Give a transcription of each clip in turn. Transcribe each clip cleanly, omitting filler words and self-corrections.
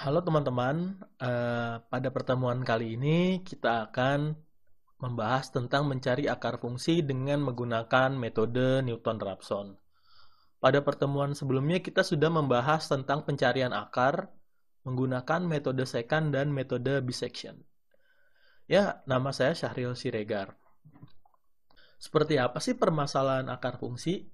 Halo teman-teman, pada pertemuan kali ini kita akan membahas tentang mencari akar fungsi dengan menggunakan metode Newton-Raphson. Pada pertemuan sebelumnya kita sudah membahas tentang pencarian akar menggunakan metode secant dan metode bisection. Ya, nama saya Syahril Siregar. Seperti apa sih permasalahan akar fungsi?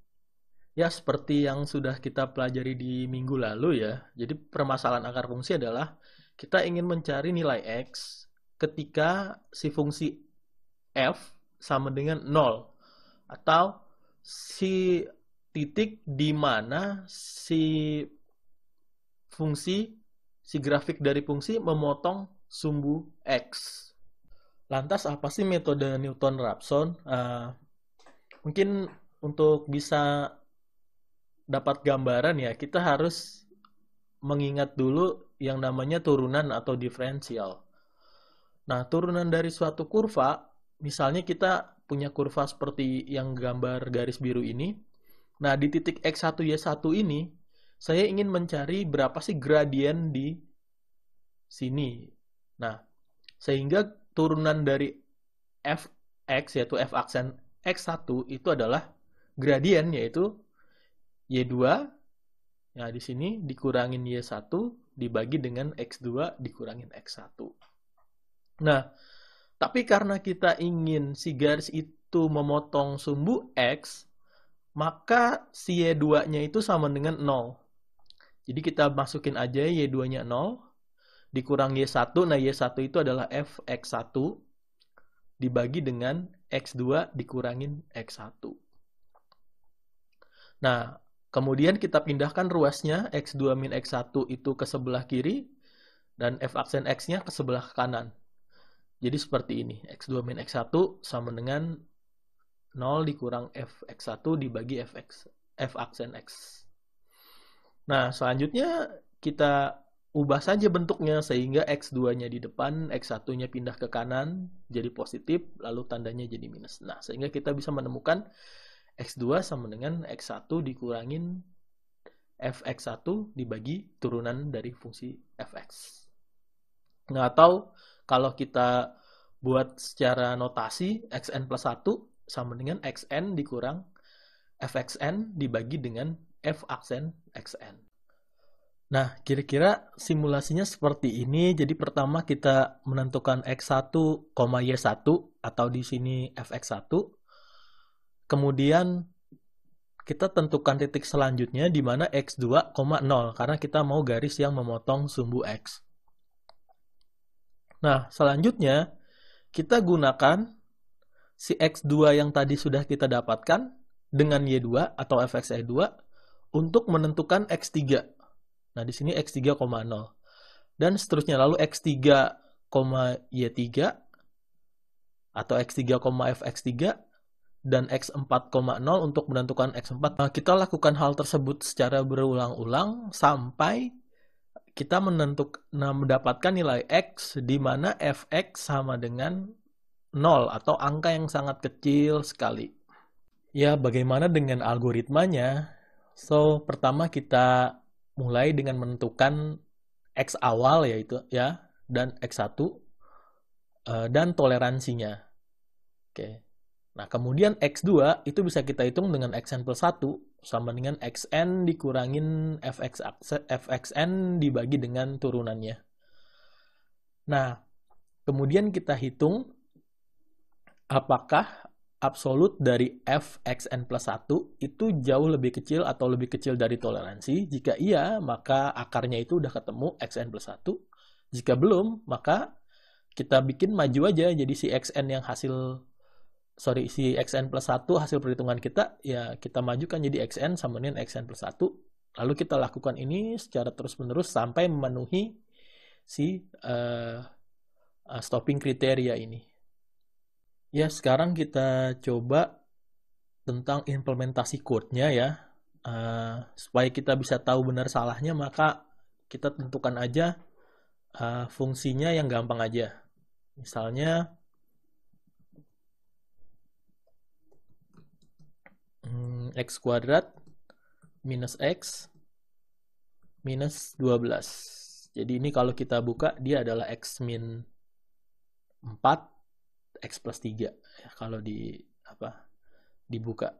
Ya, seperti yang sudah kita pelajari di minggu lalu ya. Jadi permasalahan akar fungsi adalah kita ingin mencari nilai X ketika si fungsi F sama dengan 0. Atau si titik di mana si grafik dari fungsi memotong sumbu X. Lantas apa sih metode Newton-Raphson? Mungkin untuk bisa dapat gambaran ya, kita harus mengingat dulu yang namanya turunan atau diferensial. Nah, turunan dari suatu kurva, misalnya kita punya kurva seperti yang gambar garis biru ini. Nah, di titik X1, Y1 ini, saya ingin mencari berapa sih gradien di sini. Nah, sehingga turunan dari fx, yaitu f aksen X1, itu adalah gradien, yaitu Y2. Nah, di sini dikurangin Y1 dibagi dengan X2 dikurangin X1. Nah, tapi karena kita ingin si garis itu memotong sumbu X, maka si Y2-nya itu sama dengan 0. Jadi kita masukin aja Y2-nya 0, dikurang Y1. Nah, Y1 itu adalah Fx1 dibagi dengan X2 dikurangin X1. Nah, kemudian kita pindahkan ruasnya X2 min X1 itu ke sebelah kiri dan F aksen X-nya ke sebelah kanan. Jadi seperti ini, X2 min X1 sama dengan 0 dikurang Fx1 dibagi F aksen X. Nah, selanjutnya kita ubah saja bentuknya sehingga X2-nya di depan, X1-nya pindah ke kanan, jadi positif, lalu tandanya jadi minus. Nah, sehingga kita bisa menemukan X2 sama dengan X1 dikurangin Fx1 dibagi turunan dari fungsi Fx. Nah, atau kalau kita buat secara notasi, xn plus 1 sama dengan xn dikurang fxn dibagi dengan f aksen xn. Nah, kira-kira simulasinya seperti ini. Jadi pertama kita menentukan x1, y1 atau di sini fx1. Kemudian kita tentukan titik selanjutnya di mana x2, 0 karena kita mau garis yang memotong sumbu x. Nah, selanjutnya kita gunakan si X2 yang tadi sudah kita dapatkan dengan Y2 atau fx-Y2 untuk menentukan X3. Nah, di sini X3, 0. Dan seterusnya lalu X3, Y3 atau X3, fx3 dan X4, 0 untuk menentukan X4. Nah, kita lakukan hal tersebut secara berulang-ulang sampai kita mendapatkan nilai X di mana fx sama dengan 0 atau angka yang sangat kecil sekali. Ya, bagaimana dengan algoritmanya? So, pertama kita mulai dengan menentukan X awal yaitu ya dan X1 dan toleransinya. Oke. Nah, kemudian X2 itu bisa kita hitung dengan Xn plus 1 sama dengan Xn dikurangin Fxn dibagi dengan turunannya. Nah, kemudian kita hitung apakah absolut dari Fxn plus 1 itu jauh lebih kecil atau lebih kecil dari toleransi. Jika iya, maka akarnya itu udah ketemu Xn plus 1. Jika belum, maka kita bikin maju aja. Jadi si Xn plus 1 hasil perhitungan kita, ya kita majukan jadi Xn sama dengan Xn plus 1. Lalu kita lakukan ini secara terus-menerus sampai memenuhi si stopping kriteria ini. Ya, sekarang kita coba tentang implementasi code-nya ya. Supaya kita bisa tahu benar salahnya, maka kita tentukan aja fungsinya yang gampang aja. Misalnya, x kuadrat minus x minus 12. Jadi ini kalau kita buka, dia adalah X min 4, X plus 3. Ya, kalau dibuka.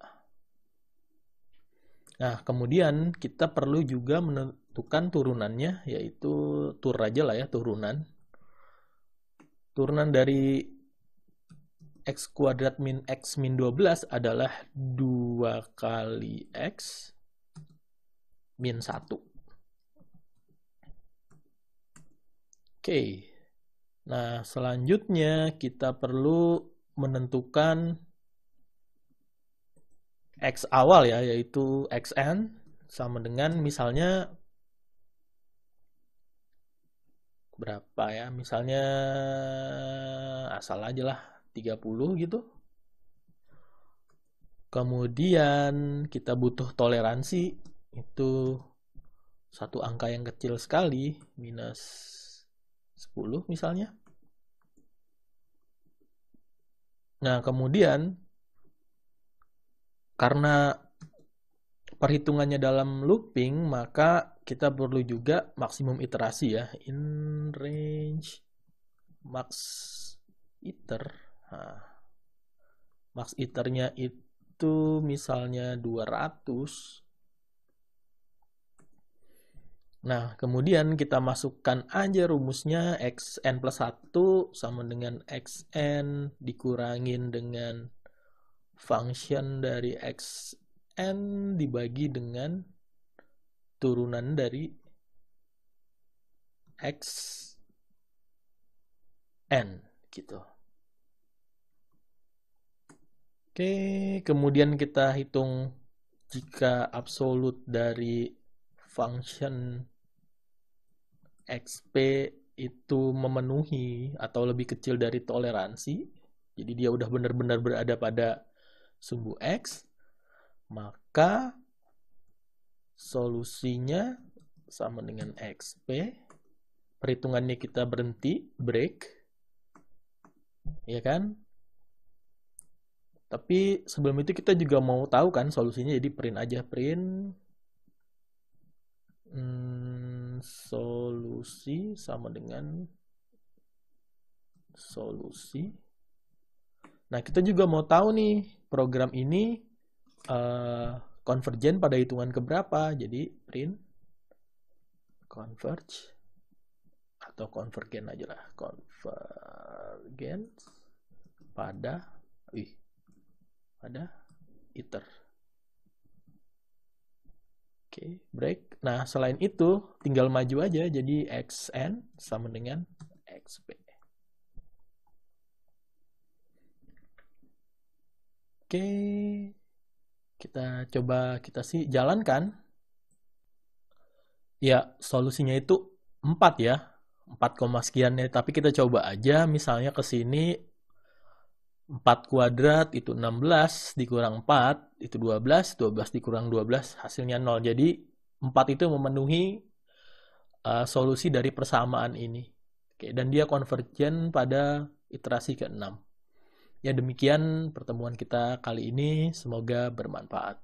Nah, kemudian kita perlu juga menentukan turunannya, yaitu tur aja lah ya, turunan. Turunan dari X kuadrat min X min 12 adalah 2 kali X min 1. Oke. Nah, selanjutnya kita perlu menentukan X awal ya, yaitu Xn sama dengan misalnya berapa ya, misalnya asal aja lah 30 gitu. Kemudian kita butuh toleransi, itu satu angka yang kecil sekali, minus 10 misalnya. Nah, kemudian karena perhitungannya dalam looping, maka kita perlu juga maksimum iterasi ya. In range max iter. Nah, max iternya itu misalnya 200. Nah, kemudian kita masukkan aja rumusnya xn plus 1 sama dengan xn dikurangin dengan function dari xn dibagi dengan turunan dari xn gitu. Oke, kemudian kita hitung jika absolut dari function xp itu memenuhi atau lebih kecil dari toleransi, jadi dia udah benar-benar berada pada sumbu x, maka solusinya sama dengan xp. Perhitungannya kita berhenti, break, ya kan? Tapi sebelum itu kita juga mau tahu kan solusinya, jadi print aja, print solusi sama dengan solusi. Nah, kita juga mau tahu nih program ini konvergen pada hitungan keberapa. Jadi print converge atau konvergen aja lah, konvergen pada iter. Oke, break. Nah, selain itu tinggal maju aja, jadi xn sama dengan xp. Oke, kita coba jalankan. Ya, solusinya itu 4 ya, 4, sekian ya. Tapi kita coba aja, misalnya ke sini 4 kuadrat itu 16 dikurang 4 itu 12, 12 dikurang 12 hasilnya 0. Jadi 4 itu memenuhi solusi dari persamaan ini. Oke, dan dia konvergen pada iterasi ke-6. Ya, demikian pertemuan kita kali ini, semoga bermanfaat.